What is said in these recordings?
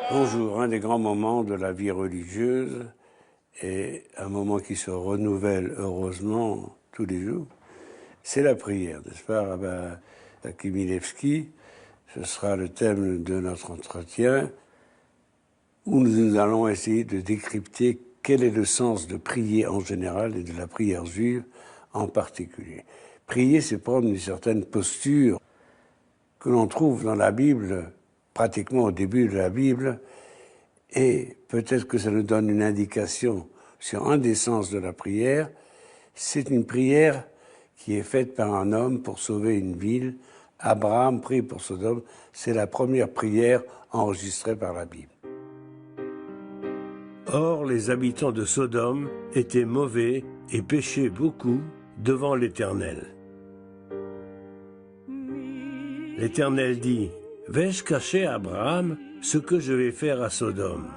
Bonjour, un des grands moments de la vie religieuse et un moment qui se renouvelle heureusement tous les jours, c'est la prière, n'est-ce pas, Rabbin Akimilevski? Ce sera le thème de notre entretien où nous allons essayer de décrypter quel est le sens de prier en général et de la prière juive en particulier. Prier, c'est prendre une certaine posture que l'on trouve dans la Bible, pratiquement au début de la Bible, et peut-être que ça nous donne une indication sur un des sens de la prière. C'est une prière qui est faite par un homme pour sauver une ville. Abraham prie pour Sodome. C'est la première prière enregistrée par la Bible. Or, les habitants de Sodome étaient mauvais et péchaient beaucoup devant l'Éternel. L'Éternel dit : vais-je cacher à Abraham ce que je vais faire à Sodome?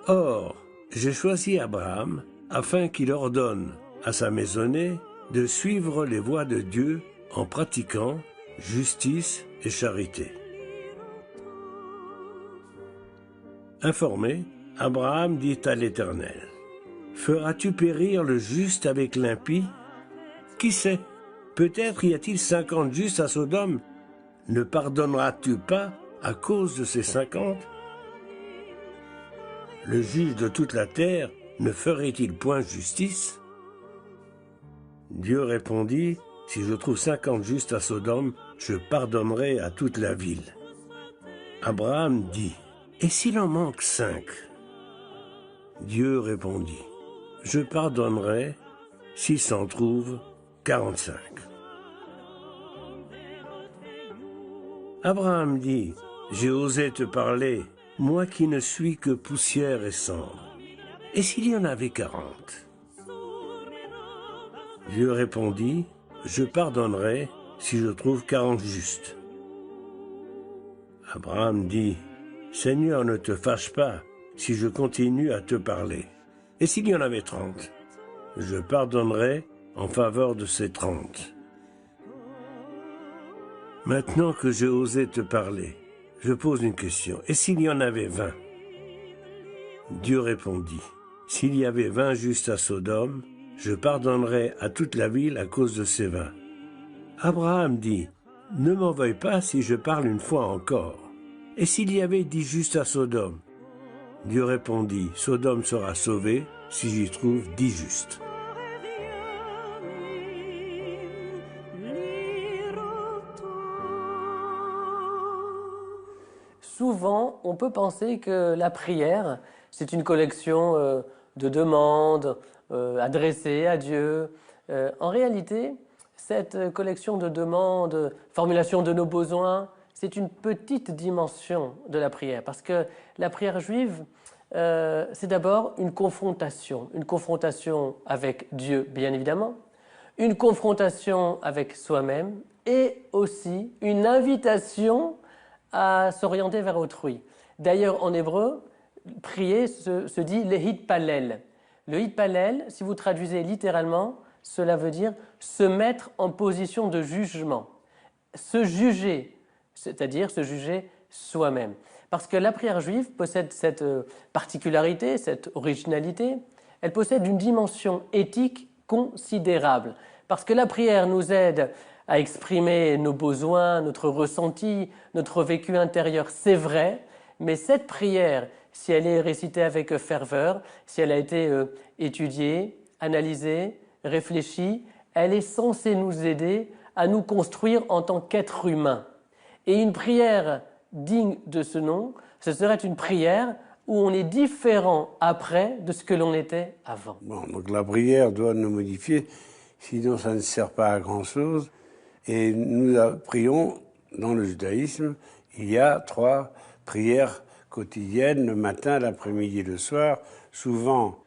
Or, j'ai choisi Abraham afin qu'il ordonne à sa maisonnée de suivre les voies de Dieu en pratiquant justice et charité. Informé, Abraham dit à l'Éternel : feras-tu périr le juste avec l'impie? Qui sait, peut-être y a-t-il 50 justes à Sodome. Ne pardonneras-tu pas à cause de ces 50? Le juge de toute la terre ne ferait-il point justice? Dieu répondit : si je trouve 50 justes à Sodome, je pardonnerai à toute la ville. Abraham dit : et s'il en manque 5? Dieu répondit : je pardonnerai s'il s'en trouve 45. Abraham dit : j'ai osé te parler, moi qui ne suis que poussière et cendre. Et s'il y en avait 40? Dieu répondit : je pardonnerai si je trouve 40 justes. Abraham dit : Seigneur, ne te fâche pas si je continue à te parler. Et s'il y en avait 30? Je pardonnerai en faveur de ces 30. Maintenant que j'ai osé te parler, je pose une question. Et s'il y en avait 20? Dieu répondit : s'il y avait 20 justes à Sodome, je pardonnerai à toute la ville à cause de ces 20. Abraham dit : ne m'en veuille pas si je parle une fois encore. Et s'il y avait 10 justes à Sodome? Dieu répondit : Sodome sera sauvée si j'y trouve 10 justes. Souvent, on peut penser que la prière, c'est une collection de demandes adressées à Dieu. En réalité, cette collection de demandes, formulation de nos besoins, c'est une petite dimension de la prière. Parce que la prière juive, c'est d'abord une confrontation avec Dieu, bien évidemment, une confrontation avec soi-même et aussi une invitation à s'orienter vers autrui. D'ailleurs, en hébreu, prier se dit le hitpalel. Le hitpalel, si vous traduisez littéralement, cela veut dire se mettre en position de jugement, se juger, c'est-à-dire se juger soi-même. Parce que la prière juive possède cette particularité, cette originalité, elle possède une dimension éthique considérable. Parce que la prière nous aide à exprimer nos besoins, notre ressenti, notre vécu intérieur, c'est vrai, mais cette prière, si elle est récitée avec ferveur, si elle a été étudiée, analysée, réfléchie, elle est censée nous aider à nous construire en tant qu'être humain. Et une prière digne de ce nom, ce serait une prière où on est différent après de ce que l'on était avant. Bon, donc la prière doit nous modifier, sinon ça ne sert pas à grand-chose. Et nous prions, dans le judaïsme, il y a 3 prières quotidiennes, le matin, l'après-midi et le soir. Souvent,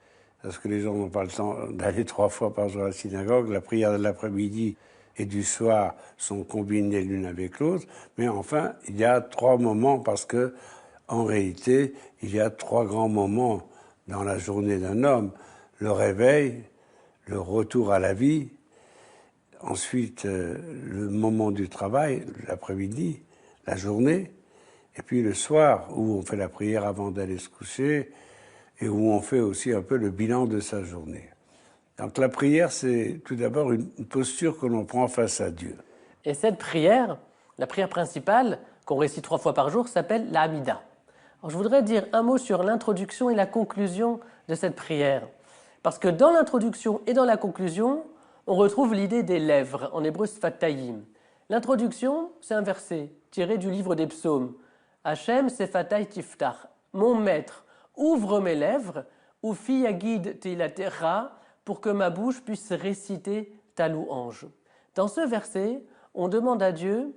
parce que les gens n'ont pas le temps d'aller 3 fois par jour à la synagogue, la prière de l'après-midi et du soir sont combinées l'une avec l'autre. Mais enfin, il y a 3 moments parce que, en réalité, il y a 3 grands moments dans la journée d'un homme. Le réveil, le retour à la vie, ensuite le moment du travail, l'après-midi, la journée, Et puis le soir, où on fait la prière avant d'aller se coucher, et où on fait aussi un peu le bilan de sa journée. Donc la prière, c'est tout d'abord une posture que l'on prend face à Dieu. Et cette prière, la prière principale, qu'on récite 3 fois par jour, s'appelle la Hamida. Alors, je voudrais dire un mot sur l'introduction et la conclusion de cette prière. Parce que dans l'introduction et dans la conclusion, on retrouve l'idée des lèvres, en hébreu sfatayim. L'introduction, c'est un verset tiré du livre des psaumes. Hachem sefatay tiftach. Mon maître, ouvre mes lèvres, ufi yagid teilatecha, pour que ma bouche puisse réciter ta louange. Dans ce verset, on demande à Dieu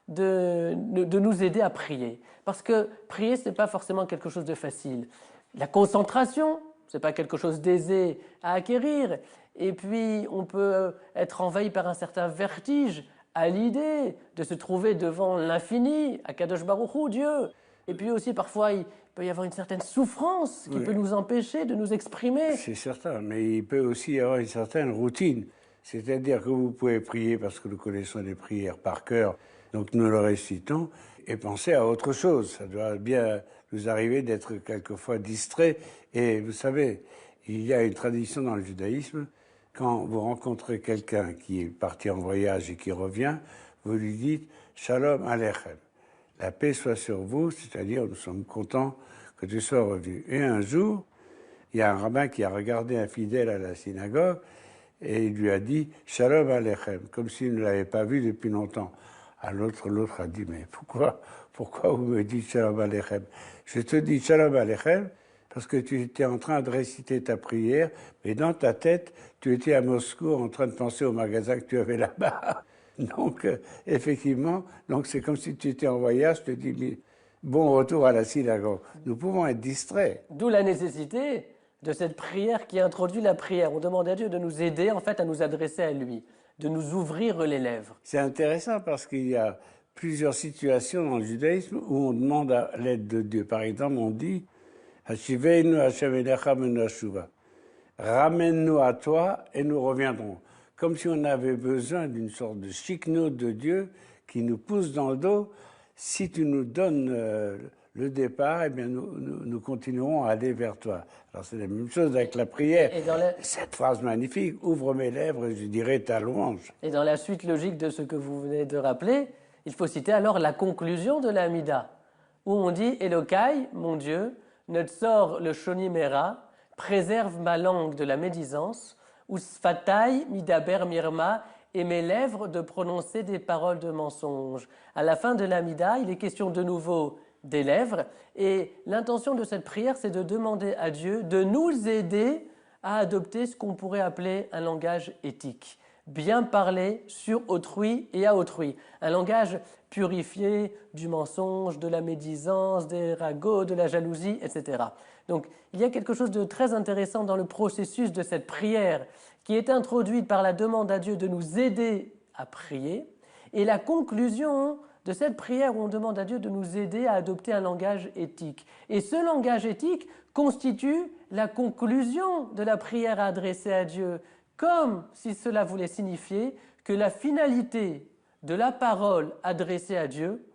de nous aider à prier. Parce que prier, ce n'est pas forcément quelque chose de facile. La concentration, ce n'est pas quelque chose d'aisé à acquérir. Et puis, on peut être envahi par un certain vertige à l'idée de se trouver devant l'infini, Akadosh Baruch Hu, Dieu. Et puis aussi, parfois, il peut y avoir une certaine souffrance qui peut nous empêcher de nous exprimer. C'est certain, mais il peut aussi y avoir une certaine routine. C'est-à-dire que vous pouvez prier parce que nous connaissons les prières par cœur, donc nous le récitons, et penser à autre chose. Ça doit bien nous arriver d'être quelquefois distrait. Et vous savez, il y a une tradition dans le judaïsme, quand vous rencontrez quelqu'un qui est parti en voyage et qui revient, vous lui dites « Shalom Aleichem ». La paix soit sur vous, c'est-à-dire nous sommes contents que tu sois revenu. Et un jour, il y a un rabbin qui a regardé un fidèle à la synagogue et il lui a dit « Shalom Aleichem », comme s'il ne l'avait pas vu depuis longtemps. L'autre a dit « Mais pourquoi vous me dites Shalom Aleichem ?» Je te dis Shalom Aleichem parce que tu étais en train de réciter ta prière, mais dans ta tête, tu étais à Moscou en train de penser au magasin que tu avais là-bas. Donc, effectivement, c'est comme si tu étais en voyage, je te dis bon retour à la synagogue. Nous pouvons être distraits. D'où la nécessité de cette prière qui introduit la prière. On demande à Dieu de nous aider en fait à nous adresser à lui, de nous ouvrir les lèvres. C'est intéressant parce qu'il y a plusieurs situations dans le judaïsme où on demande à l'aide de Dieu. Par exemple, on dit Hashiveinu Hashem Elecha Menashuva. Ramène-nous à toi et nous reviendrons. Comme si on avait besoin d'une sorte de chiquenot de Dieu qui nous pousse dans le dos. Si tu nous donnes le départ, eh bien nous continuerons à aller vers toi. Alors c'est la même chose avec la prière. Cette phrase magnifique, ouvre mes lèvres et je dirai ta louange. Et dans la suite logique de ce que vous venez de rappeler, il faut citer alors la conclusion de la Hamida, où on dit Elokai, mon Dieu, Netzor le Shonimera, préserve ma langue de la médisance, ou Sfatai midaber mirma, et mes lèvres de prononcer des paroles de mensonge. À la fin de l'Hamida, il est question de nouveau des lèvres, et l'intention de cette prière, c'est de demander à Dieu de nous aider à adopter ce qu'on pourrait appeler un langage éthique. Bien parler sur autrui et à autrui. Un langage purifié du mensonge, de la médisance, des ragots, de la jalousie, etc. Donc, il y a quelque chose de très intéressant dans le processus de cette prière qui est introduite par la demande à Dieu de nous aider à prier et la conclusion de cette prière où on demande à Dieu de nous aider à adopter un langage éthique. Et ce langage éthique constitue la conclusion de la prière adressée à Dieu, comme si cela voulait signifier que la finalité de la parole adressée à Dieu,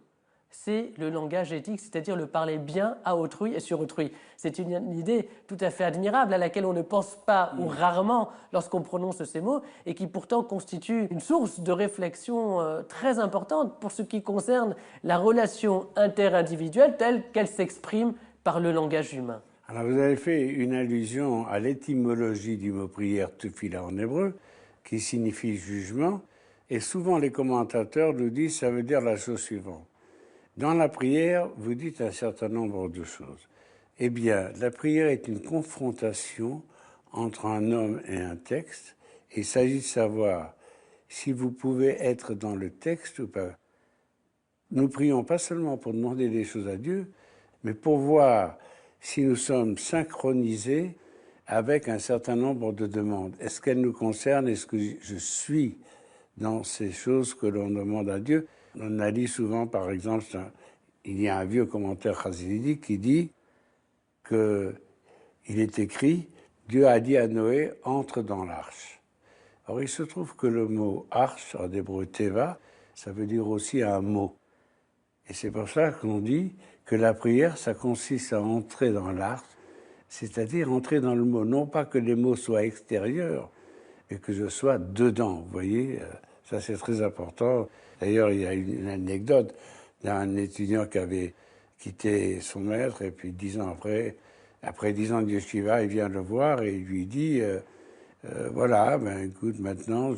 c'est le langage éthique, c'est-à-dire le parler bien à autrui et sur autrui. C'est une idée tout à fait admirable à laquelle on ne pense pas ou rarement lorsqu'on prononce ces mots et qui pourtant constitue une source de réflexion très importante pour ce qui concerne la relation interindividuelle telle qu'elle s'exprime par le langage humain. Alors vous avez fait une allusion à l'étymologie du mot prière tefila en hébreu, qui signifie jugement, et souvent les commentateurs nous disent que ça veut dire la chose suivante. Dans la prière, vous dites un certain nombre de choses. Eh bien, la prière est une confrontation entre un homme et un texte. Il s'agit de savoir si vous pouvez être dans le texte ou pas. Nous prions pas seulement pour demander des choses à Dieu, mais pour voir si nous sommes synchronisés avec un certain nombre de demandes. Est-ce qu'elles nous concernent? Est-ce que je suis dans ces choses que l'on demande à Dieu? On a dit souvent, par exemple, il y a un vieux commentaire chassidique qui dit qu'il est écrit « Dieu a dit à Noé, entre dans l'arche ». Alors il se trouve que le mot « arche » en hébreu « teva », ça veut dire aussi un mot. Et c'est pour ça qu'on dit que la prière, ça consiste à entrer dans l'art, c'est-à-dire entrer dans le mot. Non pas que les mots soient extérieurs, mais que je sois dedans. Vous voyez, ça c'est très important. D'ailleurs, il y a une anecdote d'un étudiant qui avait quitté son maître, et puis 10 ans après 10 ans de yeshiva, il vient le voir et il lui dit voilà, ben écoute, maintenant,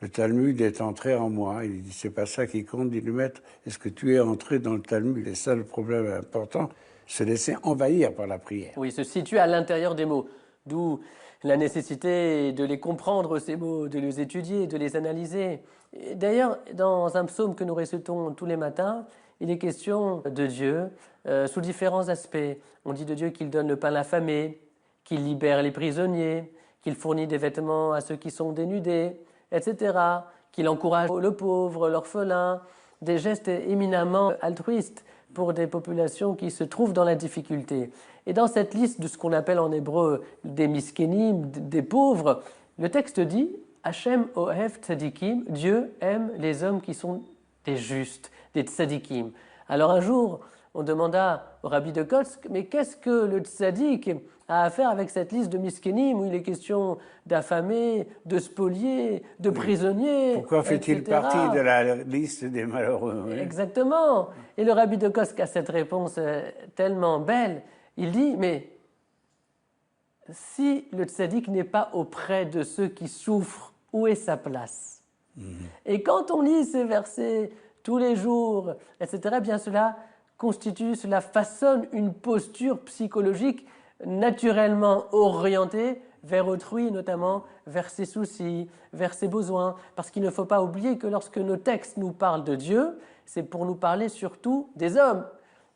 le Talmud est entré en moi. Il dit, c'est pas ça qui compte, dit le maître. Est-ce que tu es entré dans le Talmud? Et ça, le problème important, se laisser envahir par la prière. Oui, se situe à l'intérieur des mots. D'où la nécessité de les comprendre, ces mots, de les étudier, de les analyser. D'ailleurs, dans un psaume que nous récitons tous les matins, il est question de Dieu sous différents aspects. On dit de Dieu qu'il donne le pain affamé, qu'il libère les prisonniers, qu'il fournit des vêtements à ceux qui sont dénudés, etc., qu'il encourage le pauvre, l'orphelin, des gestes éminemment altruistes pour des populations qui se trouvent dans la difficulté. Et dans cette liste de ce qu'on appelle en hébreu des miskenim, des pauvres, le texte dit « Hachem ohev tzadikim » Dieu aime les hommes qui sont des justes, des tzadikim. Alors un jour, on demanda au rabbi de Kotsk « Mais qu'est-ce que le tzadik a à faire avec cette liste de miskenim où il est question d'affamés, de spoliés, de prisonniers ?» Pourquoi fait-il partie de la liste des malheureux? Oui. Exactement. Et le rabbi de Kotsk a cette réponse tellement belle. Il dit, mais si le tzaddik n'est pas auprès de ceux qui souffrent, où est sa place? Et quand on lit ces versets tous les jours, etc., bien cela façonne une posture psychologique naturellement orientée vers autrui, notamment vers ses soucis, vers ses besoins. Parce qu'il ne faut pas oublier que lorsque nos textes nous parlent de Dieu, c'est pour nous parler surtout des hommes.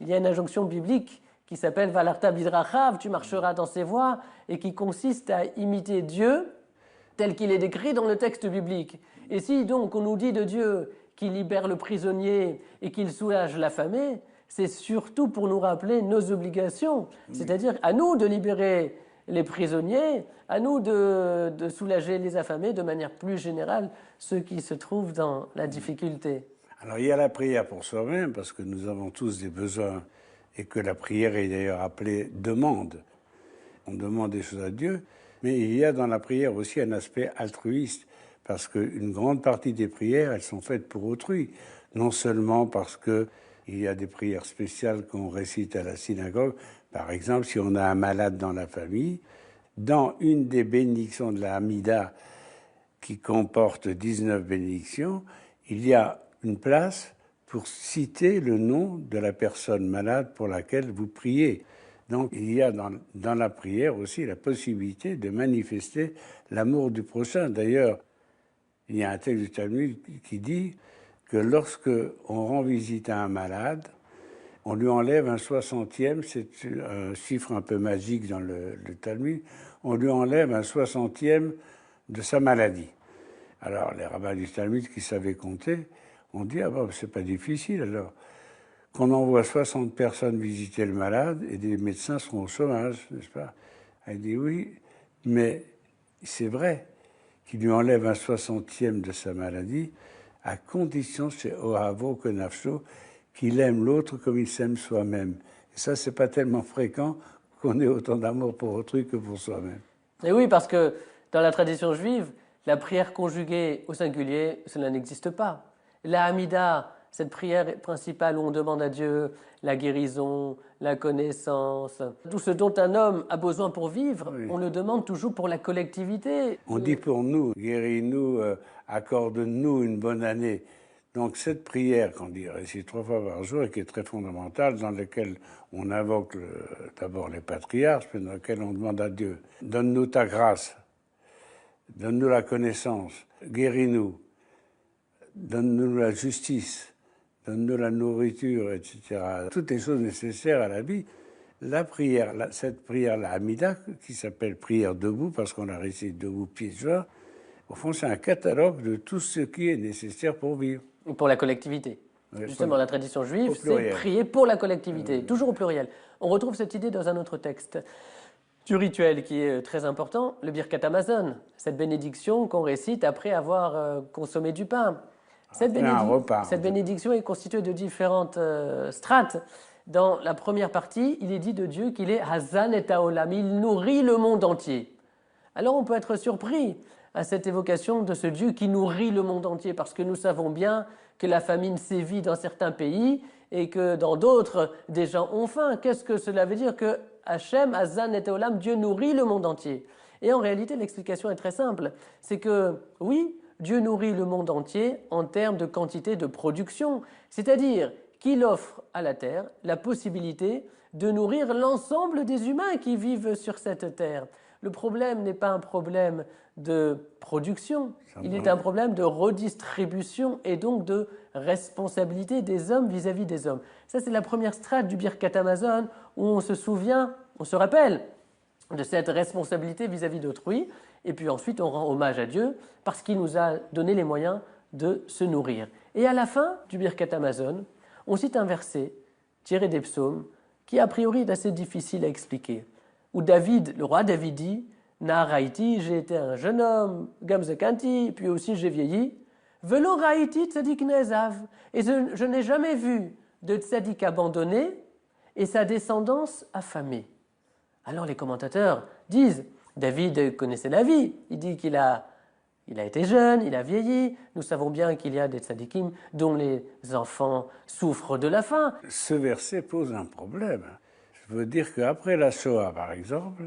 Il y a une injonction biblique qui s'appelle Valarta bidrachav, tu marcheras dans ses voies, et qui consiste à imiter Dieu tel qu'il est décrit dans le texte biblique. Et si donc on nous dit de Dieu qu'il libère le prisonnier et qu'il soulage l'affamé, c'est surtout pour nous rappeler nos obligations, c'est-à-dire à nous de libérer les prisonniers, à nous de soulager les affamés, de manière plus générale, ceux qui se trouvent dans la difficulté. Alors il y a la prière pour soi-même, parce que nous avons tous des besoins, et que la prière est d'ailleurs appelée demande. On demande des choses à Dieu, mais il y a dans la prière aussi un aspect altruiste, parce qu'une grande partie des prières, elles sont faites pour autrui, non seulement parce qu'il y a des prières spéciales qu'on récite à la synagogue. Par exemple, si on a un malade dans la famille, dans une des bénédictions de la Hamida, qui comporte 19 bénédictions, il y a une place pour citer le nom de la personne malade pour laquelle vous priez. Donc il y a dans la prière aussi la possibilité de manifester l'amour du prochain. D'ailleurs, il y a un texte du Talmud qui dit que lorsque on rend visite à un malade, on lui enlève un 60e, c'est un chiffre un peu magique dans le Talmud, on lui enlève un 60e de sa maladie. Alors les rabbins du Talmud qui savaient compter, on dit, ah ben c'est pas difficile alors. Qu'on envoie 60 personnes visiter le malade et des médecins seront au chômage, n'est-ce pas? Elle dit oui, mais c'est vrai qu'il lui enlève un 60e de sa maladie, à condition, c'est Ohavo que Nafsho, qu'il aime l'autre comme il s'aime soi-même. Et ça, c'est pas tellement fréquent qu'on ait autant d'amour pour autrui que pour soi-même. Et oui, parce que dans la tradition juive, la prière conjuguée au singulier, cela n'existe pas. La Hamida, cette prière principale où on demande à Dieu la guérison, la connaissance, tout ce dont un homme a besoin pour vivre, oui. On le demande toujours pour la collectivité. On dit pour nous, guéris-nous, accorde-nous une bonne année. Donc cette prière qu'on dit récite 3 fois par jour et qui est très fondamentale, dans laquelle on invoque d'abord les patriarches, puis dans laquelle on demande à Dieu, donne-nous ta grâce, donne-nous la connaissance, guéris-nous, donne-nous la justice, donne-nous la nourriture, etc. Toutes les choses nécessaires à la vie. La prière, cette prière, la Hamida, qui s'appelle prière debout, parce qu'on la récite debout pieds joints, au fond, c'est un catalogue de tout ce qui est nécessaire pour vivre. Pour la collectivité. Oui, justement, la tradition juive, c'est prier pour la collectivité, toujours au pluriel. On retrouve cette idée dans un autre texte du rituel qui est très important, le Birkat Hamazon, cette bénédiction qu'on récite après avoir consommé du pain. Cette bénédiction est constituée de différentes strates. Dans la première partie, il est dit de Dieu qu'il est Hazan et Haolam, il nourrit le monde entier. Alors on peut être surpris à cette évocation de ce Dieu qui nourrit le monde entier, parce que nous savons bien que la famine sévit dans certains pays et que dans d'autres, des gens ont faim. Qu'est-ce que cela veut dire que Hachem, Hazan et Haolam, Dieu nourrit le monde entier? Et en réalité, l'explication est très simple. C'est que, oui, Dieu nourrit le monde entier en termes de quantité de production, c'est-à-dire qu'il offre à la terre la possibilité de nourrir l'ensemble des humains qui vivent sur cette terre. Le problème n'est pas un problème de production, il est un problème de redistribution et donc de responsabilité des hommes vis-à-vis des hommes. Ça, c'est la première strate du Birkat Hamazon où on se souvient, on se rappelle de cette responsabilité vis-à-vis d'autrui, et puis ensuite on rend hommage à Dieu parce qu'il nous a donné les moyens de se nourrir. Et à la fin du Birkat Hamazon, on cite un verset tiré des psaumes qui a priori est assez difficile à expliquer, où David, le roi David dit « Naharaïti, j'ai été un jeune homme, Gamzekanti, puis aussi j'ai vieilli, Velo Raïti Tzadik Nezav, et je n'ai jamais vu de Tzadik abandonné et sa descendance affamée. » Alors les commentateurs disent « David connaissait la vie, il dit qu'il a été jeune, il a vieilli. Nous savons bien qu'il y a des tzadikim dont les enfants souffrent de la faim. » Ce verset pose un problème. Je veux dire qu'après la Shoah, par exemple,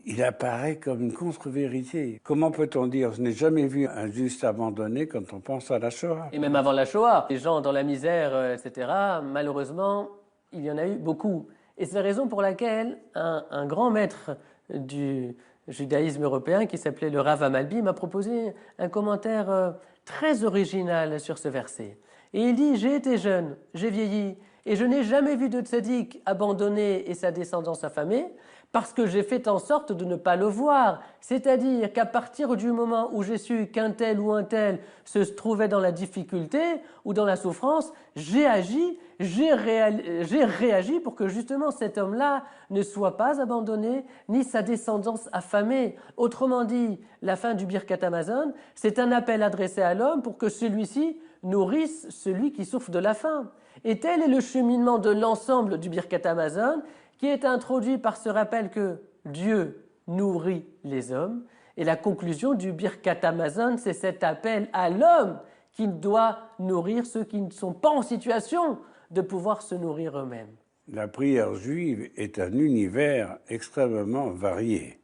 il apparaît comme une contre-vérité. Comment peut-on dire « je n'ai jamais vu un juste abandonné » quand on pense à la Shoah? Et même avant la Shoah, les gens dans la misère, etc., malheureusement, il y en a eu beaucoup. Et c'est la raison pour laquelle un grand maître du judaïsme européen qui s'appelait le Rav Amalbi m'a proposé un commentaire très original sur ce verset. Et il dit « J'ai été jeune, j'ai vieilli, et je n'ai jamais vu de tzaddik abandonné et sa descendance affamée, parce que j'ai fait en sorte de ne pas le voir. C'est-à-dire qu'à partir du moment où j'ai su qu'un tel ou un tel se trouvait dans la difficulté ou dans la souffrance, j'ai agi, j'ai réagi pour que justement cet homme-là ne soit pas abandonné, ni sa descendance affamée. Autrement dit, la fin du Birkat Hamazon, c'est un appel adressé à l'homme pour que celui-ci nourrisse celui qui souffre de la faim. Et tel est le cheminement de l'ensemble du Birkat Hamazon, qui est introduit par ce rappel que Dieu nourrit les hommes. Et la conclusion du Birkat Hamazon, c'est cet appel à l'homme qui doit nourrir ceux qui ne sont pas en situation de pouvoir se nourrir eux-mêmes. La prière juive est un univers extrêmement varié,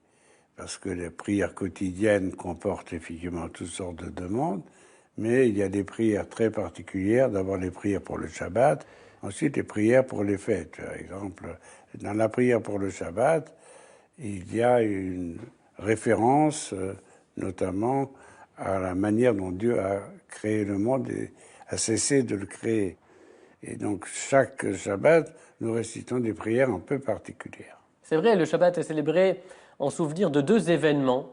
parce que les prières quotidiennes comportent effectivement toutes sortes de demandes, mais il y a des prières très particulières, d'abord les prières pour le Shabbat, ensuite les prières pour les fêtes. Par exemple, dans la prière pour le Shabbat, il y a une référence notamment à la manière dont Dieu a créé le monde et a cessé de le créer. Et donc chaque Shabbat, nous récitons des prières un peu particulières. C'est vrai, le Shabbat est célébré en souvenir de deux événements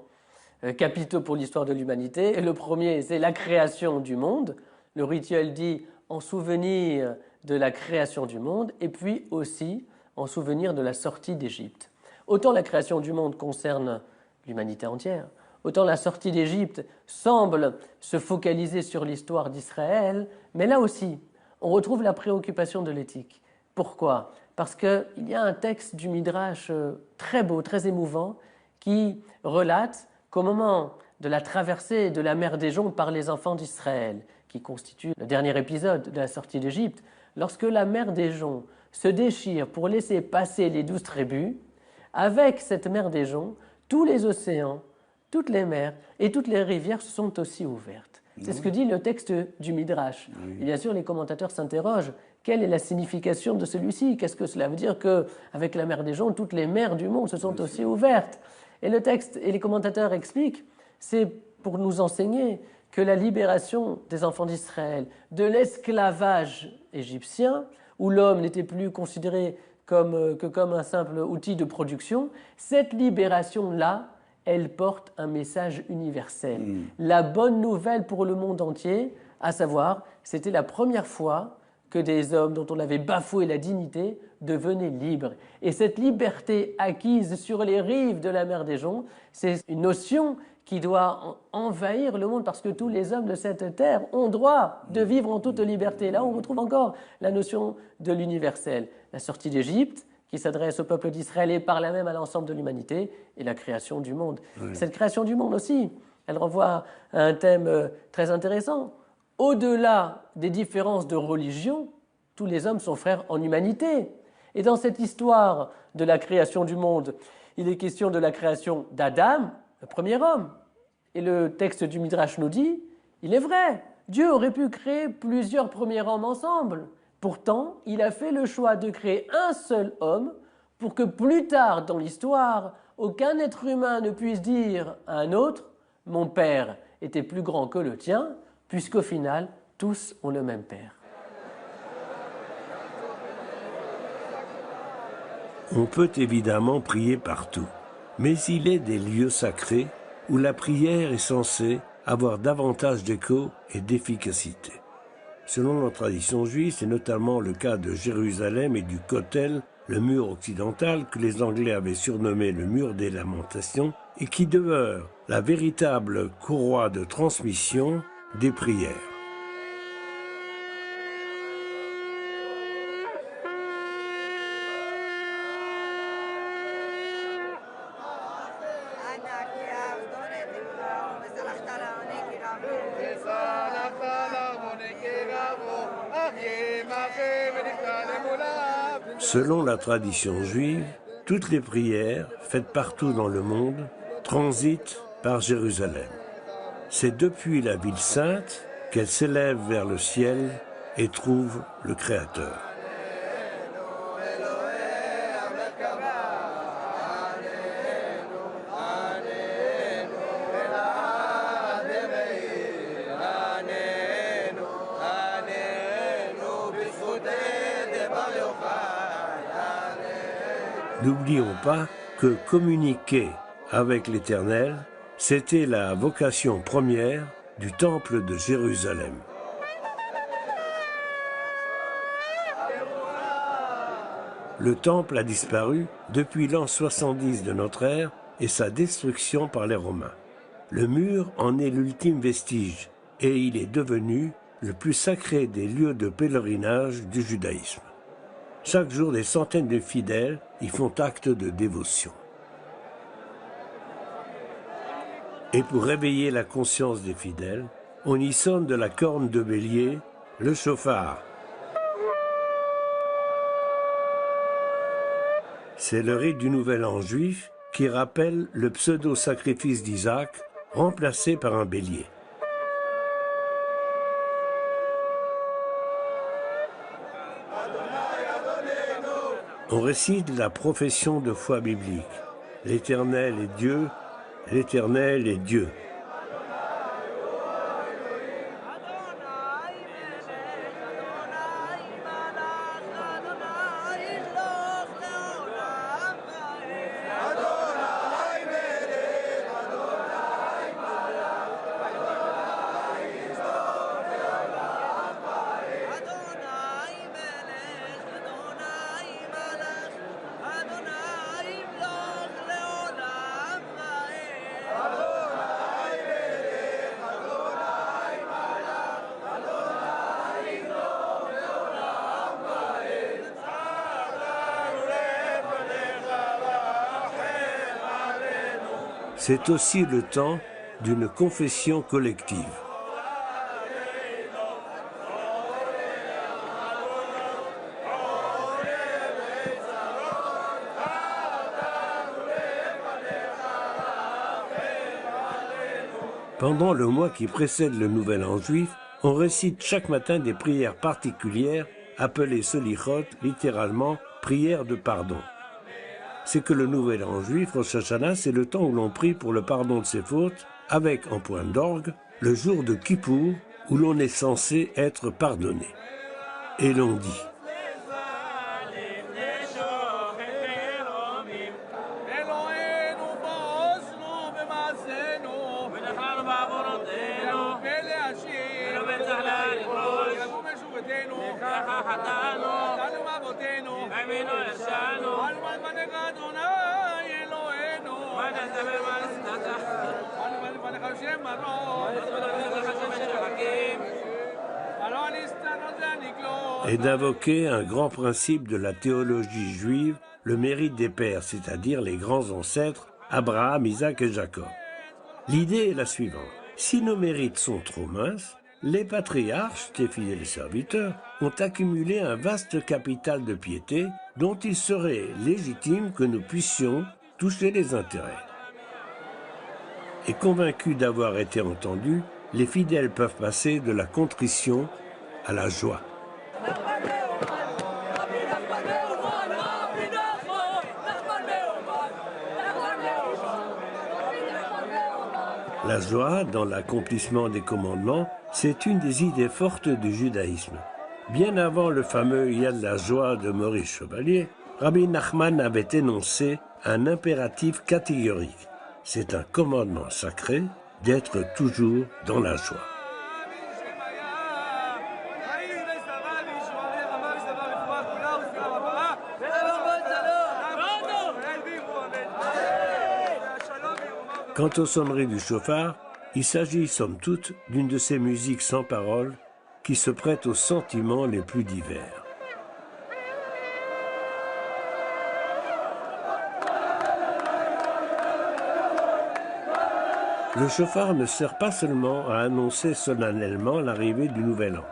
capitaux pour l'histoire de l'humanité. Et le premier, c'est la création du monde. Le rituel dit en souvenir de la création du monde, et puis aussi en souvenir de la sortie d'Égypte. Autant la création du monde concerne l'humanité entière, autant la sortie d'Égypte semble se focaliser sur l'histoire d'Israël, mais là aussi, on retrouve la préoccupation de l'éthique. Pourquoi? Parce qu'il y a un texte du Midrash très beau, très émouvant, qui relate qu'au moment de la traversée de la mer des Joncs par les enfants d'Israël, qui constitue le dernier épisode de la sortie d'Égypte, lorsque la mer des Joncs se déchire pour laisser passer les 12 tribus, avec cette mer des Joncs, tous les océans, toutes les mers et toutes les rivières se sont aussi ouvertes. C'est ce que dit le texte du Midrash. Oui. Et bien sûr, les commentateurs s'interrogent, quelle est la signification de celui-ci? Qu'est-ce que cela veut dire qu'avec la mer des Joncs, toutes les mers du monde se sont aussi ouvertes? Et le texte et les commentateurs expliquent, c'est pour nous enseigner que la libération des enfants d'Israël de l'esclavage égyptien, où l'homme n'était plus considéré comme un simple outil de production, cette libération-là, elle porte un message universel. La bonne nouvelle pour le monde entier, à savoir, c'était la première fois que des hommes dont on avait bafoué la dignité devenaient libres. Et cette liberté acquise sur les rives de la mer des Joncs, c'est une notion qui doit envahir le monde parce que tous les hommes de cette terre ont droit de vivre en toute liberté. Là, on retrouve encore la notion de l'universel. La sortie d'Égypte, qui s'adresse au peuple d'Israël et par là même à l'ensemble de l'humanité, et la création du monde. Oui. Cette création du monde aussi, elle renvoie à un thème très intéressant. Au-delà des différences de religion, tous les hommes sont frères en humanité. Et dans cette histoire de la création du monde, il est question de la création d'Adam, le premier homme. Et le texte du Midrash nous dit, il est vrai, Dieu aurait pu créer plusieurs premiers hommes ensemble. Pourtant, il a fait le choix de créer un seul homme pour que plus tard dans l'histoire, aucun être humain ne puisse dire à un autre « mon père était plus grand que le tien », puisqu'au final, tous ont le même père. On peut évidemment prier partout, mais il est des lieux sacrés où la prière est censée avoir davantage d'écho et d'efficacité. Selon la tradition juive, c'est notamment le cas de Jérusalem et du Kotel, le mur occidental que les Anglais avaient surnommé le mur des lamentations et qui demeure la véritable courroie de transmission des prières. Selon la tradition juive, toutes les prières faites partout dans le monde transitent par Jérusalem. C'est depuis la ville sainte qu'elles s'élèvent vers le ciel et trouvent le Créateur. N'oublions pas que communiquer avec l'Éternel, c'était la vocation première du temple de Jérusalem. Le temple a disparu depuis l'an 70 de notre ère et sa destruction par les Romains. Le mur en est l'ultime vestige et il est devenu le plus sacré des lieux de pèlerinage du judaïsme. Chaque jour, des centaines de fidèles y font acte de dévotion. Et pour réveiller la conscience des fidèles, on y sonne de la corne de bélier, le chauffard. C'est le rite du Nouvel An juif qui rappelle le pseudo-sacrifice d'Isaac, remplacé par un bélier. On récite la profession de foi biblique. L'Éternel est Dieu, l'Éternel est Dieu. C'est aussi le temps d'une confession collective. Pendant le mois qui précède le Nouvel An juif, on récite chaque matin des prières particulières appelées Solichot, littéralement « prière de pardon ». C'est que le Nouvel An juif, Rosh Hashanah, c'est le temps où l'on prie pour le pardon de ses fautes, avec en point d'orgue le jour de Kippour, où l'on est censé être pardonné. Et l'on dit Et d'invoquer un grand principe de la théologie juive, le mérite des pères, c'est-à-dire les grands ancêtres, Abraham, Isaac et Jacob. L'idée est la suivante. Si nos mérites sont trop minces, les patriarches, tes fidèles serviteurs, ont accumulé un vaste capital de piété dont il serait légitime que nous puissions toucher les intérêts. Et convaincus d'avoir été entendus, les fidèles peuvent passer de la contrition à la joie. La joie dans l'accomplissement des commandements, c'est une des idées fortes du judaïsme. Bien avant le fameux « Il y a de la joie » de Maurice Chevalier, Rabbi Nachman avait énoncé un impératif catégorique. C'est un commandement sacré d'être toujours dans la joie. Quant aux sonneries du chauffard, il s'agit somme toute d'une de ces musiques sans paroles qui se prêtent aux sentiments les plus divers. Le chauffard ne sert pas seulement à annoncer solennellement l'arrivée du Nouvel An.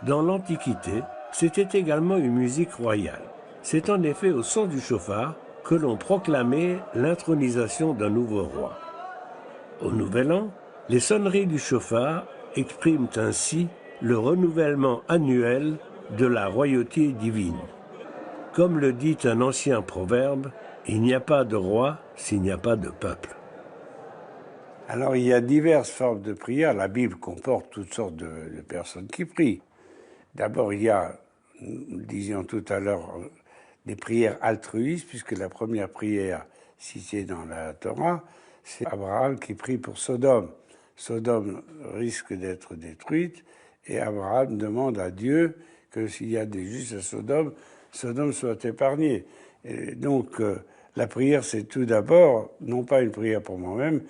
Dans l'Antiquité, c'était également une musique royale. C'est en effet au son du chauffard que l'on proclamait l'intronisation d'un nouveau roi. Au Nouvel An, les sonneries du chauffard expriment ainsi le renouvellement annuel de la royauté divine. Comme le dit un ancien proverbe, il n'y a pas de roi s'il n'y a pas de peuple. Alors il y a diverses formes de prière. La Bible comporte toutes sortes de personnes qui prient. D'abord il y a, nous disions tout à l'heure, des prières altruistes, puisque la première prière citée dans la Torah, c'est Abraham qui prie pour Sodome. Sodome risque d'être détruite et Abraham demande à Dieu que s'il y a des justes à Sodome, Sodome soit épargnée. Et donc la prière, c'est tout d'abord, non pas une prière pour moi-même,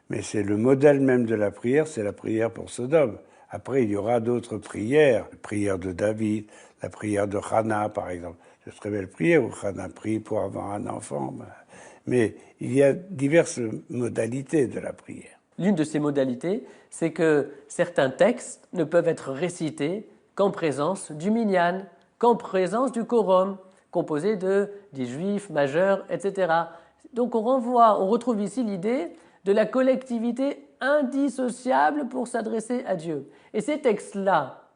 mais c'est le modèle même de la prière, c'est la prière pour Sodome. Après, il y aura d'autres prières, la prière de David, la prière de Hannah, par exemple. C'est une très belle prière où Hannah prie pour avoir un enfant. Mais il y a diverses modalités de la prière. L'une de ces modalités, c'est que certains textes ne peuvent être récités qu'en présence du minyan, qu'en présence du quorum, composé des juifs majeurs, etc. Donc on retrouve ici l'idée de la collectivité indissociable pour s'adresser à Dieu. Et ces textes-là,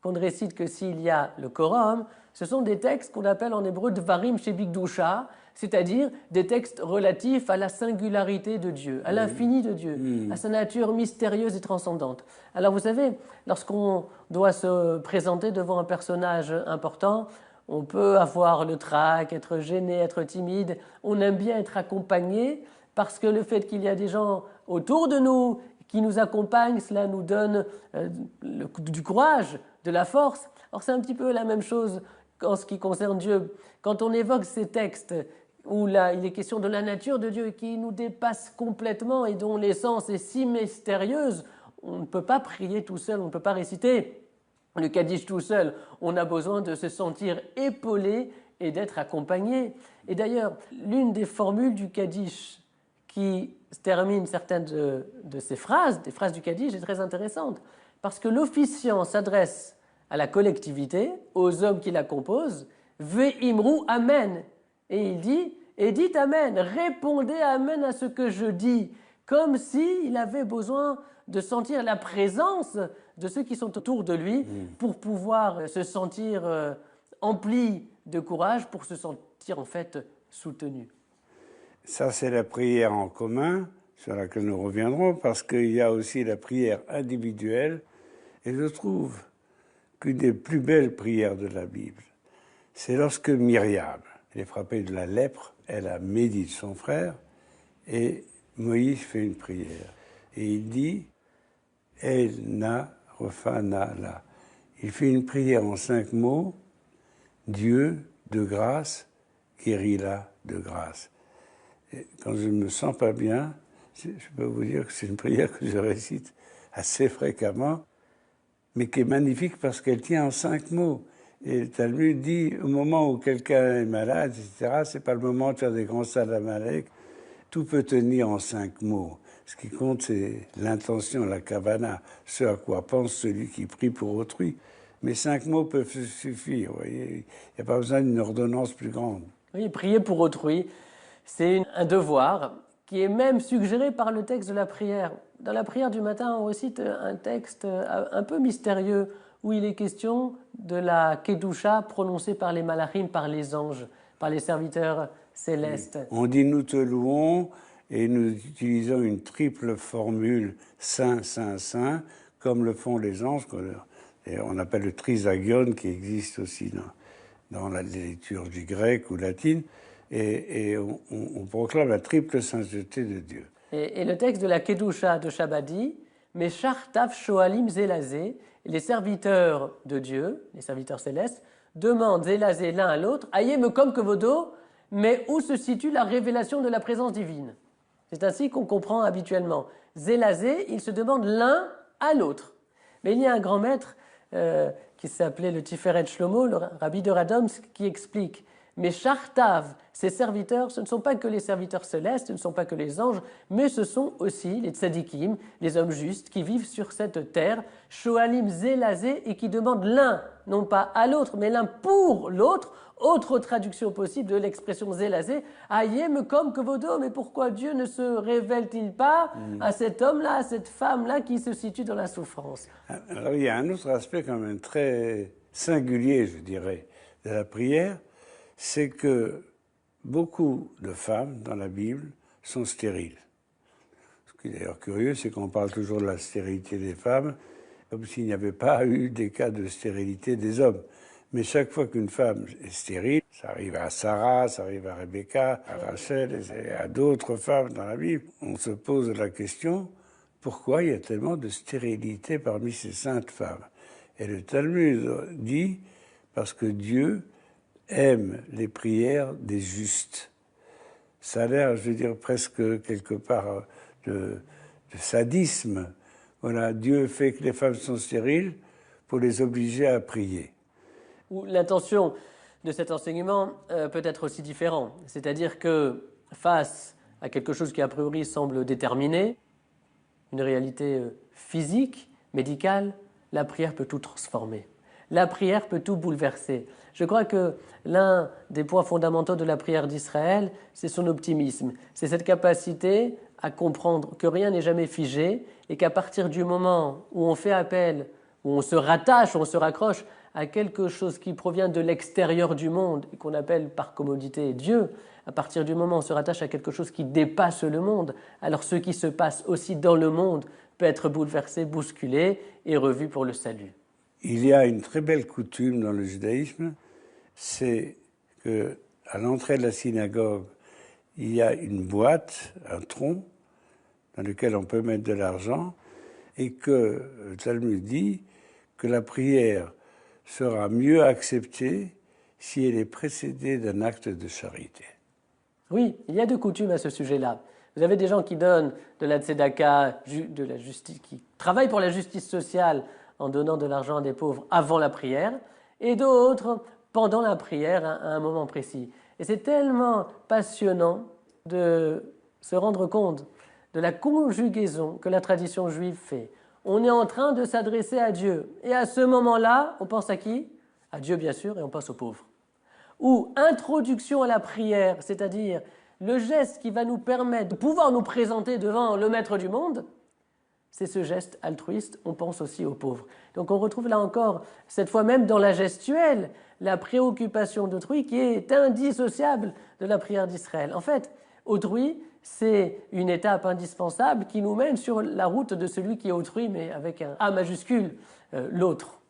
qu'on ne récite que s'il y a le quorum, ce sont des textes qu'on appelle en hébreu dvarim shebikdusha, c'est-à-dire des textes relatifs à la singularité de Dieu, à l'infini de Dieu, à sa nature mystérieuse et transcendante. Alors vous savez, lorsqu'on doit se présenter devant un personnage important, on peut avoir le trac, être gêné, être timide, on aime bien être accompagné, parce que le fait qu'il y a des gens autour de nous qui nous accompagnent, cela nous donne du courage, de la force. Alors c'est un petit peu la même chose en ce qui concerne Dieu. Quand on évoque ces textes où là, il est question de la nature de Dieu qui nous dépasse complètement et dont l'essence est si mystérieuse, on ne peut pas prier tout seul, on ne peut pas réciter le Kaddish tout seul. On a besoin de se sentir épaulé et d'être accompagné. Et d'ailleurs, l'une des formules du Kaddish qui termine certaines de ces phrases, des phrases du Kaddish, est très intéressante, parce que l'officiant s'adresse à la collectivité, aux hommes qui la composent, Ve'imru Amen. Et il dit, et dites Amen, répondez Amen à ce que je dis, comme s'il avait besoin de sentir la présence de ceux qui sont autour de lui pour pouvoir se sentir empli de courage, pour se sentir en fait soutenu. Ça, c'est la prière en commun, sur laquelle nous reviendrons, parce qu'il y a aussi la prière individuelle. Et je trouve qu'une des plus belles prières de la Bible, c'est lorsque Myriam, elle est frappée de la lèpre, elle a médit son frère, et Moïse fait une prière. Et il dit « El na refana la ». Il fait une prière en 5 mots, « Dieu de grâce, guéris-la de grâce ». Et quand je ne me sens pas bien, Je peux vous dire que c'est une prière que je récite assez fréquemment, mais qui est magnifique parce qu'elle tient en 5 mots. Et le Talmud dit, au moment où quelqu'un est malade, etc., c'est pas le moment de faire des grands salamalek. Tout peut tenir en 5 mots. Ce qui compte, c'est l'intention, la kavana, ce à quoi pense celui qui prie pour autrui. Mais 5 mots peuvent suffire, vous voyez. Il n'y a pas besoin d'une ordonnance plus grande. Oui, prier pour autrui, c'est un devoir qui est même suggéré par le texte de la prière. Dans la prière du matin, on recite un texte un peu mystérieux où il est question de la kedusha prononcée par les malachim, par les anges, par les serviteurs célestes. On dit « nous te louons » et nous utilisons une triple formule « Saint, Saint, Saint », comme le font les anges. Et on appelle le trisagion qui existe aussi dans la liturgie grecque ou latine. Et on proclame la triple sainteté de Dieu. Et le texte de la Kedusha de Shabbat dit « Meshach tav shoalim zelazé » les serviteurs de Dieu, les serviteurs célestes, demandent zelazé l'un à l'autre « Ayez-me comme que vodo » mais où se situe la révélation de la présence divine? C'est ainsi qu'on comprend habituellement. Zelazé, ils se demandent l'un à l'autre. Mais il y a un grand maître qui s'appelait le Tiferet Shlomo, le rabbi de Radomsk, qui explique mais Chartav, ces serviteurs, ce ne sont pas que les serviteurs célestes, ce ne sont pas que les anges, mais ce sont aussi les tzadikim, les hommes justes qui vivent sur cette terre, shoalim zelazé, et qui demandent l'un, non pas à l'autre, mais l'un pour l'autre. Autre traduction possible de l'expression zelazé, ayem comme kevodo, mais pourquoi Dieu ne se révèle-t-il pas à cet homme-là, à cette femme-là qui se situe dans la souffrance? Alors il y a un autre aspect quand même très singulier, je dirais, de la prière, c'est que beaucoup de femmes dans la Bible sont stériles. Ce qui est d'ailleurs curieux, c'est qu'on parle toujours de la stérilité des femmes, comme s'il n'y avait pas eu des cas de stérilité des hommes. Mais chaque fois qu'une femme est stérile, ça arrive à Sarah, ça arrive à Rebecca, à Rachel et à d'autres femmes dans la Bible, on se pose la question, pourquoi il y a tellement de stérilité parmi ces saintes femmes? Et le Talmud dit, parce que Dieu aime les prières des justes. Ça a l'air, je veux dire, presque quelque part de sadisme. Voilà, Dieu fait que les femmes sont stériles pour les obliger à prier. L'intention de cet enseignement peut être aussi différente. C'est-à-dire que face à quelque chose qui a priori semble déterminé, une réalité physique, médicale, la prière peut tout transformer. La prière peut tout bouleverser. Je crois que l'un des points fondamentaux de la prière d'Israël, c'est son optimisme. C'est cette capacité à comprendre que rien n'est jamais figé et qu'à partir du moment où on fait appel, où on se rattache, où on se raccroche à quelque chose qui provient de l'extérieur du monde et qu'on appelle par commodité Dieu, à partir du moment où on se rattache à quelque chose qui dépasse le monde, alors ce qui se passe aussi dans le monde peut être bouleversé, bousculé et revu pour le salut. Il y a une très belle coutume dans le judaïsme, c'est qu'à l'entrée de la synagogue, il y a une boîte, un tronc, dans lequel on peut mettre de l'argent, et que le Talmud dit que la prière sera mieux acceptée si elle est précédée d'un acte de charité. Oui, il y a deux coutumes à ce sujet-là. Vous avez des gens qui donnent de la tzedaka, de la justice, qui travaillent pour la justice sociale en donnant de l'argent à des pauvres avant la prière, et d'autres pendant la prière à un moment précis. Et c'est tellement passionnant de se rendre compte de la conjugaison que la tradition juive fait. On est en train de s'adresser à Dieu. Et à ce moment-là, on pense à qui? À Dieu, bien sûr, et on pense aux pauvres. Ou introduction à la prière, c'est-à-dire le geste qui va nous permettre de pouvoir nous présenter devant le maître du monde, c'est ce geste altruiste, on pense aussi aux pauvres. Donc on retrouve là encore, cette fois même dans la gestuelle, la préoccupation d'autrui qui est indissociable de la prière d'Israël. En fait, autrui, c'est une étape indispensable qui nous mène sur la route de celui qui est autrui, mais avec un A majuscule, l'autre.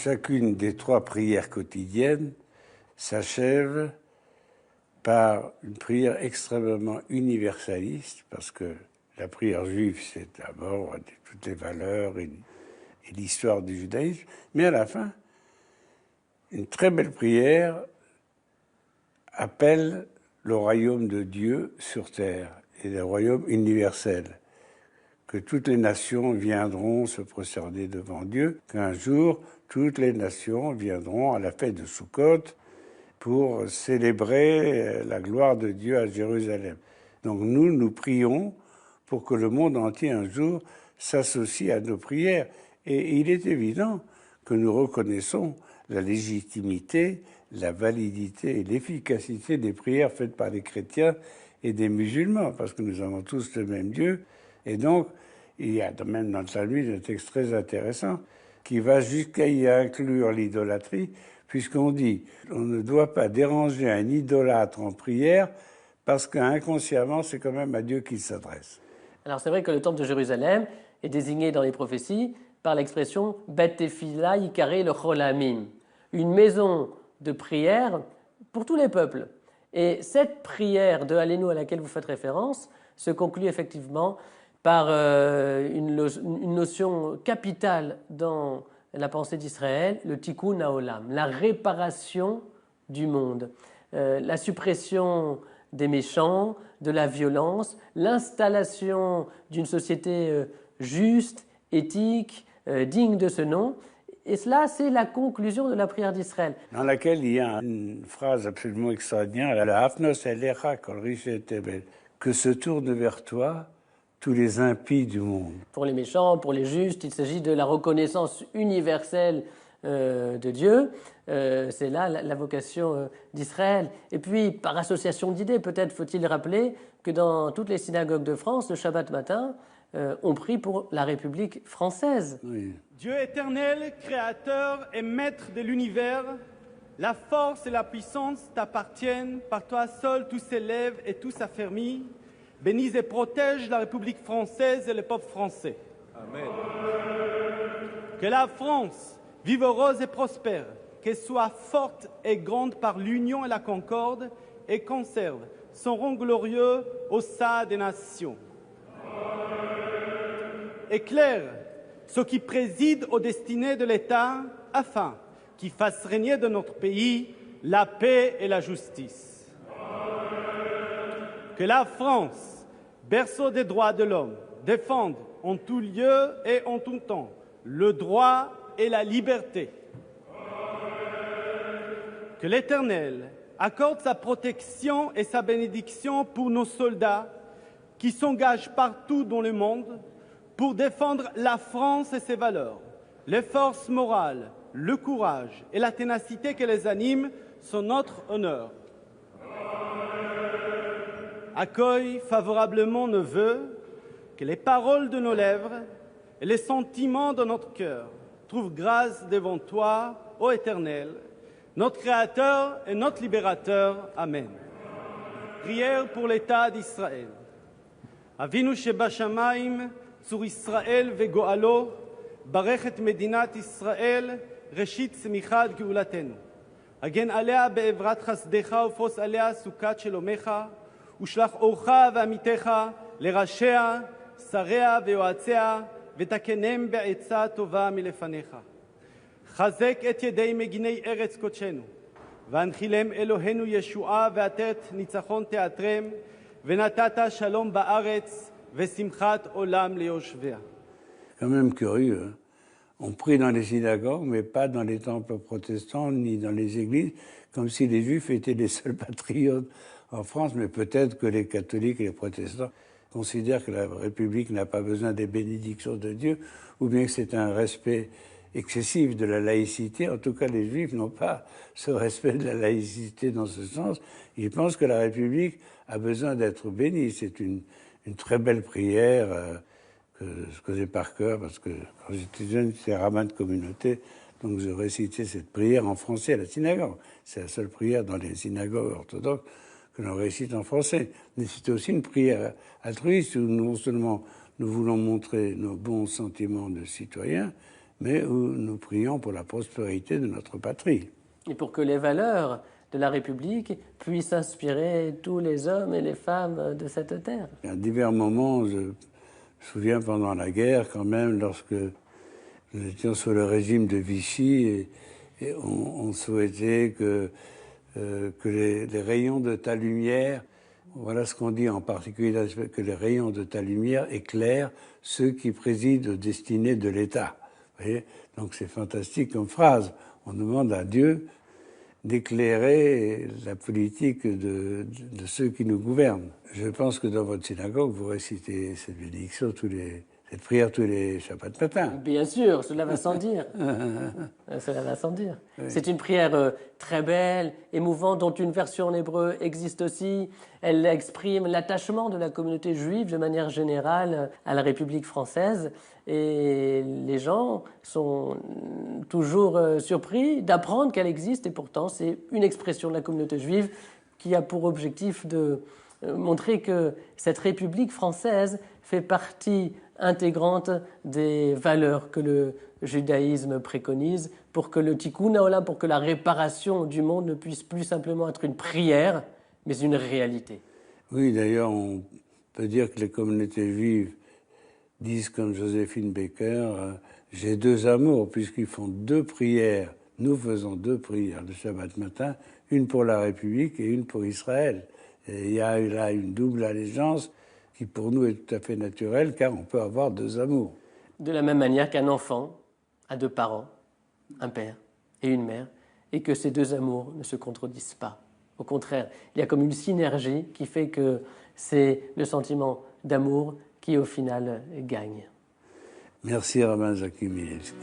chacune des 3 prières quotidiennes s'achève par une prière extrêmement universaliste, parce que la prière juive, c'est d'abord toutes les valeurs et l'histoire du judaïsme, mais à la fin, une très belle prière appelle le royaume de Dieu sur terre, et le royaume universel, que toutes les nations viendront se prosterner devant Dieu, qu'un jour, toutes les nations viendront à la fête de Sukkot pour célébrer la gloire de Dieu à Jérusalem. Donc nous prions pour que le monde entier un jour s'associe à nos prières. Et il est évident que nous reconnaissons la légitimité, la validité et l'efficacité des prières faites par les chrétiens et des musulmans, parce que nous avons tous le même Dieu. Et donc, il y a même dans le Talmud un texte très intéressant qui va jusqu'à y inclure l'idolâtrie, puisqu'on dit on ne doit pas déranger un idolâtre en prière, parce qu'inconsciemment, c'est quand même à Dieu qu'il s'adresse. Alors c'est vrai que le temple de Jérusalem est désigné dans les prophéties par l'expression « Bet Tefila Yikare le Cholamim », une maison de prière pour tous les peuples. Et cette prière de Allénou à laquelle vous faites référence se conclut effectivement par une notion capitale dans la pensée d'Israël, le Tikkun Haolam, la réparation du monde, la suppression des méchants, de la violence, l'installation d'une société juste, éthique, digne de ce nom. Et cela, c'est la conclusion de la prière d'Israël. Dans laquelle il y a une phrase absolument extraordinaire, la Hafnos Elecha Kol Rishe Tebel, que se tournent vers toi tous les impies du monde. Pour les méchants, pour les justes, il s'agit de la reconnaissance universelle de Dieu. C'est là la vocation d'Israël. Et puis, par association d'idées, peut-être faut-il rappeler que dans toutes les synagogues de France, le Shabbat matin, on prie pour la République française. Oui. Dieu éternel, créateur et maître de l'univers, la force et la puissance t'appartiennent, par toi seul tout s'élève et tout s'affermit. Bénisse et protège la République française et le peuple français. Amen. Que la France vive heureuse et prospère, qu'elle soit forte et grande par l'union et la concorde, et conserve son rang glorieux au sein des nations. Éclaire ceux qui président aux destinées de l'État, afin qu'ils fassent régner dans notre pays la paix et la justice. Que la France, berceau des droits de l'homme, défende en tout lieu et en tout temps le droit et la liberté. Que l'Éternel accorde sa protection et sa bénédiction pour nos soldats qui s'engagent partout dans le monde pour défendre la France et ses valeurs. Les forces morales, le courage et la ténacité qui les animent sont notre honneur. Accueille favorablement nos vœux, que les paroles de nos lèvres et les sentiments de notre cœur trouvent grâce devant toi, ô Éternel, notre Créateur et notre Libérateur. Amen. Prière pour l'État d'Israël. Avinu shebashamayim, צור ישראל וגואלו, ברך את מדינת ישראל, ראשית צמיחת גאולתנו. הגן עליה בעברת חסדך ופרוס עליה סוכת שלומך, ושלח אורך ועמיתך לראשיה, שריה ויועציה, ותקנם בעצה טובה מלפניך. חזק את ידי מגיני ארץ קודשנו, והנחילם אלוהינו ישועה ועטרת ניצחון תיאטרם, ונתת שלום בארץ, Quand même curieux, hein. On prie dans les synagogues, mais pas dans les temples protestants, ni dans les églises, comme si les juifs étaient les seuls patriotes en France, mais peut-être que les catholiques et les protestants considèrent que la République n'a pas besoin des bénédictions de Dieu, ou bien que c'est un respect excessif de la laïcité. En tout cas, les juifs n'ont pas ce respect de la laïcité dans ce sens. Ils pensent que la République a besoin d'être bénie. C'est une très belle prière que je connais par cœur, parce que quand j'étais jeune, j'étais rabbin de communauté, donc je récitais cette prière en français à la synagogue. C'est la seule prière dans les synagogues orthodoxes que l'on récite en français. Mais c'est aussi une prière altruiste où non seulement nous voulons montrer nos bons sentiments de citoyens, mais où nous prions pour la prospérité de notre patrie. Et pour que les valeurs de la République puissent inspirer tous les hommes et les femmes de cette terre. À divers moments, je me souviens pendant la guerre, quand même, lorsque nous étions sous le régime de Vichy, et on souhaitait que les rayons de ta lumière, voilà ce qu'on dit en particulier, que les rayons de ta lumière éclairent ceux qui président aux destinées de l'État. Vous voyez ? Donc c'est fantastique comme phrase. On demande à Dieu d'éclairer la politique de ceux qui nous gouvernent. Je pense que dans votre synagogue, vous récitez cette bénédiction, cette prière tous les Shabbats matin. Bien sûr, cela va sans dire. Cela va sans dire. Oui. C'est une prière très belle, émouvante, dont une version en hébreu existe aussi. Elle exprime l'attachement de la communauté juive de manière générale à la République française. Et les gens sont toujours surpris d'apprendre qu'elle existe. Et pourtant, c'est une expression de la communauté juive qui a pour objectif de montrer que cette République française fait partie intégrante des valeurs que le judaïsme préconise pour que le tikkun haolam, pour que la réparation du monde ne puisse plus simplement être une prière, mais une réalité. Oui, d'ailleurs, on peut dire que les communautés juives disent comme Joséphine Baker, j'ai deux amours, puisqu'ils font deux prières. Nous faisons deux prières le Shabbat matin, une pour la République et une pour Israël. Et il y a là une double allégeance qui pour nous est tout à fait naturelle, car on peut avoir deux amours. De la même manière qu'un enfant a deux parents, un père et une mère, et que ces deux amours ne se contredisent pas. Au contraire, il y a comme une synergie qui fait que c'est le sentiment d'amour qui, au final, gagne. Merci, Rabban Zaki Milevski.